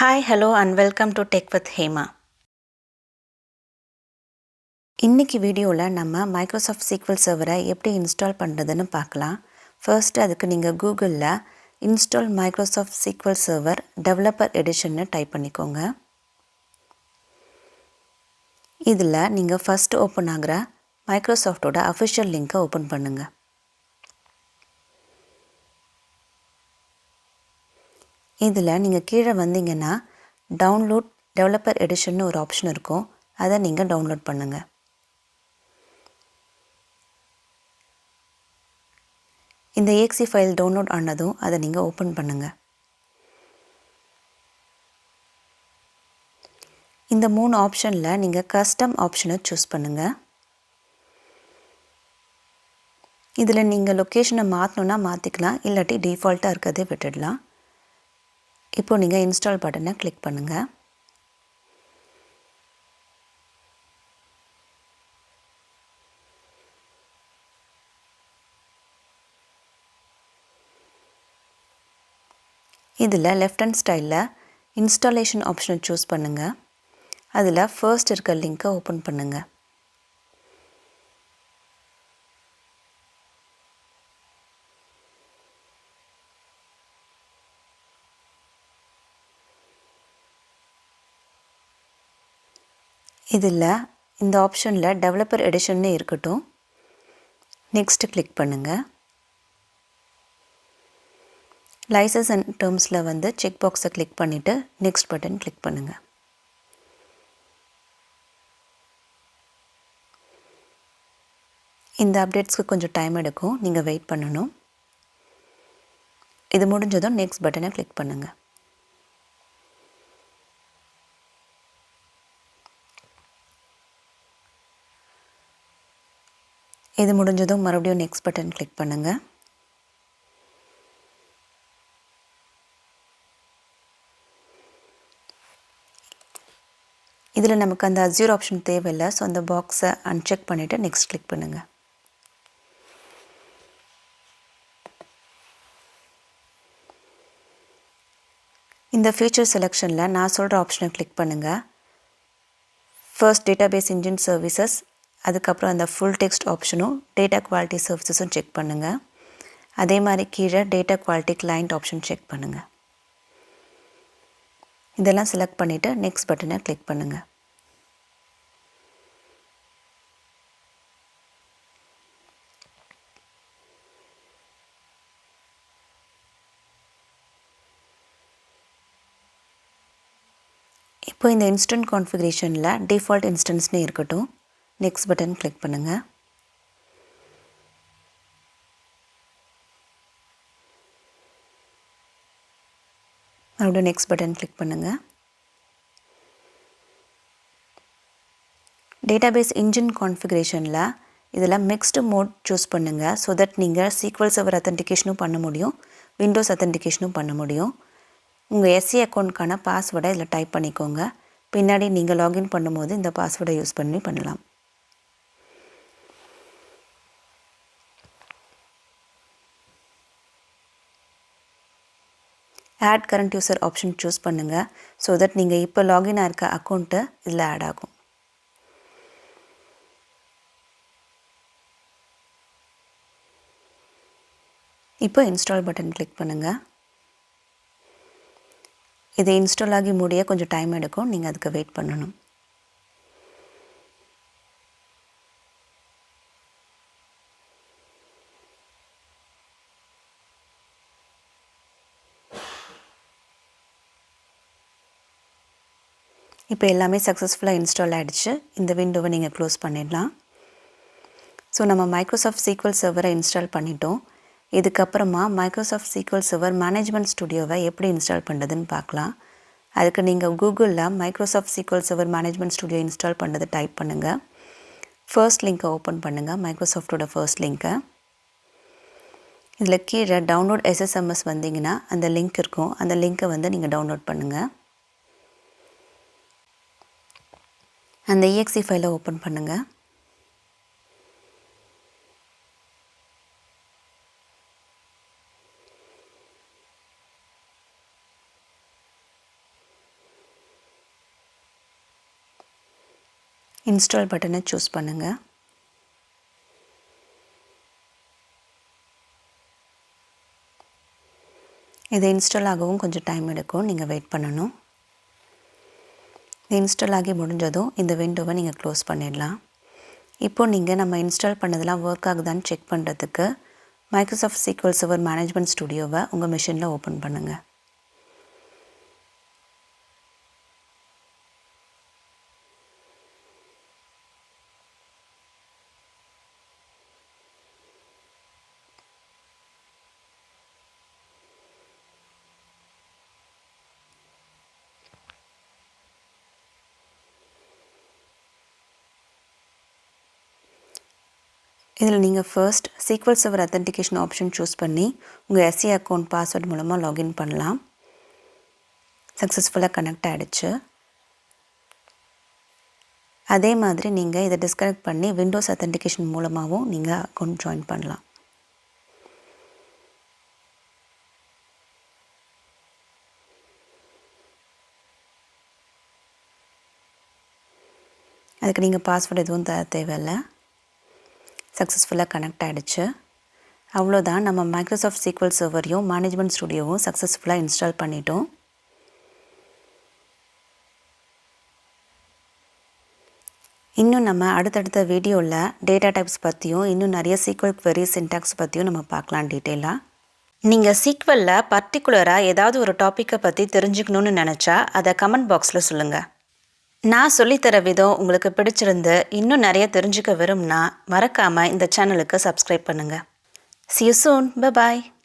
Hi, hello and welcome to Tech with Hema. இன்னைக்கு வீடியோல நம்ம மைக்ரோசாஃப்ட் SQL சர்வரை எப்படி இன்ஸ்டால் பண்றதுன்னு பார்க்கலாம். ஃபர்ஸ்ட் அதுக்கு நீங்க கூகுள்ல install Microsoft SQL Server Developer Edition ன்னு டைப் பண்ணிக்கோங்க. இதுல நீங்க ஃபர்ஸ்ட் ஓபன் ஆகுற மைக்ரோசாஃப்ட்டோட அஃபிஷியல் லிங்கை ஓபன் பண்ணுங்க. இதுல நீங்க கீழ வந்தீங்கன்னா டவுன்லோட் டெவலப்பர் எடிஷன் ஒரு ஆப்ஷன் இருக்கும். அதை நீங்க டவுன்லோட் பண்ணுங்க. இந்த exe ஃபைல் டவுன்லோட் ஆனதும் அதை நீங்க ஓபன் பண்ணுங்க. இந்த மூணு ஆப்ஷன்ல நீங்க கஸ்டம் ஆப்ஷனை சூஸ் பண்ணுங்க. இதுல நீங்க லொகேஷனை மாத்தணும்னா மாத்திக்கலாம், இல்லாட்டி டிஃபால்ட்டா இருக்கதே விட்டுடலாம். இப்போ நீங்க இன்ஸ்டால் பட்டனை கிளிக் பண்ணுங்க. இதுல லெஃப்ட் ஹேண்ட் ஸ்டைல்ல இன்ஸ்டாலேஷன் ஆப்ஷனை சூஸ் பண்ணுங்க. அதுல ஃபர்ஸ்ட் இருக்க லிங்கை ஓபன் பண்ணுங்க. இதுல இந்த ஆப்ஷன்ல டெவலப்பர் எடிஷன் இருக்கட்டும். நெக்ஸ்ட் கிளிக் பண்ணுங்க. லைசன்ஸ் அண்ட் டெர்ம்ஸ்ல வந்து செக் பாக்ஸை கிளிக் பண்ணிட்டு நெக்ஸ்ட் பட்டன் கிளிக் பண்ணுங்க. இந்த அப்டேட்ஸ்க்கு கொஞ்சம் டைம் எடுக்கும், நீங்க வெயிட் பண்ணணும். இது முடிஞ்சதும் நெக்ஸ்ட் பட்டனை கிளிக் பண்ணுங்க. இது முடிஞ்சதும் மறுபடியும் நெக்ஸ்ட் பட்டன் கிளிக் பண்ணுங்க. இதுல நமக்கு அந்த அஸ்யூர் ஆப்ஷன் தேவையில்லை, ஸோ அந்த பாக்ஸை அன்செக் பண்ணிட்டு நெக்ஸ்ட் கிளிக் பண்ணுங்க. இந்த ஃபீச்சர் செலெக்ஷன்ல நான் சொல்ற ஆப்ஷனை கிளிக் பண்ணுங்க. ஃபர்ஸ்ட் டேட்டாபேஸ் இன்ஜின் சர்வீசஸ், அதுக்கப்புறம் அந்த ஃபுல் டெக்ஸ்ட் ஆப்ஷனும் டேட்டா குவாலிட்டி சர்வீசஸும் செக் பண்ணுங்க. அதே மாதிரி கீழே data quality client option check பண்ணுங்க. இதெல்லாம் செலக்ட் பண்ணிட்டு நெக்ஸ்ட் பட்டனை கிளிக் பண்ணுங்க. இப்போ இந்த இன்ஸ்டன்ட் கான்ஃபிகரேஷன்ல டிஃபால்ட் இன்ஸ்டன்ஸ்னு இருக்கட்டும். நெக்ஸ்ட் பட்டன் கிளிக் பண்ணுங்க. மறுபடியும் நெக்ஸ்ட் பட்டன் கிளிக் பண்ணுங்க. டேட்டாபேஸ் இன்ஜின் கான்ஃபிகரேஷன்ல இதில் மிக்ஸ்டு மோட் சூஸ் பண்ணுங்க. ஸோ தட் நீங்கள் SQL சர்வர் அத்தன்டிகேஷனும் பண்ண முடியும், விண்டோஸ் அத்தன்டிகேஷனும் பண்ண முடியும். உங்கள் SE அக்கௌண்ட்கான பாஸ்வேர்டை இதில் டைப் பண்ணிக்கோங்க. பின்னாடி நீங்கள் லாகின் பண்ணும்போது இந்த பாஸ்வேர்டை யூஸ் பண்ணலாம். Add current user option choose பண்ணுங்க. ஸோ தட் நீங்கள் இப்போ லாகின் ஆயிருக்க அக்கௌண்ட்டு இதில் ஆட் ஆகும். இப்போ இன்ஸ்டால் பட்டன் கிளிக் பண்ணுங்க. இது இன்ஸ்டால் ஆகி முடிய கொஞ்சம் டைம் எடுக்கும், நீங்கள் அதுக்கு வெயிட் பண்ணணும். இப்போ எல்லாமே சக்ஸஸ்ஃபுல்லாக இன்ஸ்டால் ஆகிடுச்சு. இந்த விண்டோவை நீங்கள் க்ளோஸ் பண்ணிடலாம். ஸோ நம்ம மைக்ரோசாஃப்ட் SQL சர்வரை இன்ஸ்டால் பண்ணிட்டோம். இதுக்கப்புறமா மைக்ரோசாஃப்ட் SQL சர்வர் மேனேஜ்மெண்ட் ஸ்டுடியோவை எப்படி இன்ஸ்டால் பண்ணுறதுன்னு பார்க்கலாம். அதுக்கு நீங்கள் கூகுளில் Microsoft SQL server management studio install பண்ணுறதை டைப் பண்ணுங்கள். ஃபர்ஸ்ட் லிங்க்கை ஓப்பன் பண்ணுங்கள், மைக்ரோசாஃப்டோட ஃபர்ஸ்ட் லிங்க்கை. இதில் கீழே டவுன்லோட் SSMS வந்தீங்கன்னா அந்த லிங்க் இருக்கும். அந்த லிங்க்கை வந்து நீங்கள் டவுன்லோட் பண்ணுங்கள். அந்த exe ஃபைலை ஓப்பன் பண்ணுங்கள். இன்ஸ்டால் பட்டனை சூஸ் பண்ணுங்கள். இது இன்ஸ்டால் ஆகவும் கொஞ்சம் டைம் எடுக்கும், நீங்கள் வெயிட் பண்ணணும். இது இன்ஸ்டால் ஆகி முடிஞ்சதும் இந்த விண்டோவை நீங்கள் க்ளோஸ் பண்ணிடலாம். இப்போது நீங்கள் நம்ம இன்ஸ்டால் பண்ணதெல்லாம் ஒர்க் ஆகுதான்னு செக் பண்ணுறதுக்கு மைக்ரோசாஃப்ட் SQL சர்வர் மேனேஜ்மெண்ட் ஸ்டுடியோவை உங்கள் மிஷினில் ஓப்பன் பண்ணுங்கள். இதில் நீங்கள் first SQL server authentication option choose பண்ணி உங்கள் SC அக்கௌண்ட் பாஸ்வேர்ட் மூலமாக லாகின் பண்ணலாம். சக்ஸஸ்ஃபுல்லாக கனெக்ட் ஆகிடுச்சு. அதே மாதிரி நீங்கள் இதை டிஸ்கனெக்ட் பண்ணி விண்டோஸ் அத்தன்டிகேஷன் மூலமாகவும் நீங்கள் அக்கௌண்ட் ஜாயின் பண்ணலாம். அதுக்கு நீங்கள் பாஸ்வேர்டு எதுவும் தேவையில்லை. சக்ஸஸ்ஃபுல்லாக கனெக்ட் ஆகிடுச்சு. அவ்வளோதான், நம்ம மைக்ரோசாஃப்ட் SQL சர்வரையும் மேனேஜ்மெண்ட் ஸ்டுடியோவும் சக்ஸஸ்ஃபுல்லாக இன்ஸ்டால் பண்ணிட்டோம். இன்னும் நம்ம அடுத்தடுத்த வீடியோவில் டேட்டா டைப்ஸ் பற்றியும் இன்னும் நிறைய SQL query சின்டாக்ஸ் பற்றியும் நம்ம பார்க்கலாம் டீட்டெயிலாக. நீங்கள் SQLல பர்டிகுலராக ஏதாவது ஒரு டாப்பிக்கை பற்றி தெரிஞ்சுக்கணுன்னு நினச்சா அதை கமெண்ட் பாக்ஸில் சொல்லுங்கள். நான் சொல்லித்தர விதம் உங்களுக்கு பிடிச்சிருந்து இன்னும் நிறைய தெரிஞ்சுக்க விரும்புனா மறக்காமல் இந்த சேனலுக்கு சப்ஸ்கிரைப் பண்ணுங்கள். See you soon. Bye bye.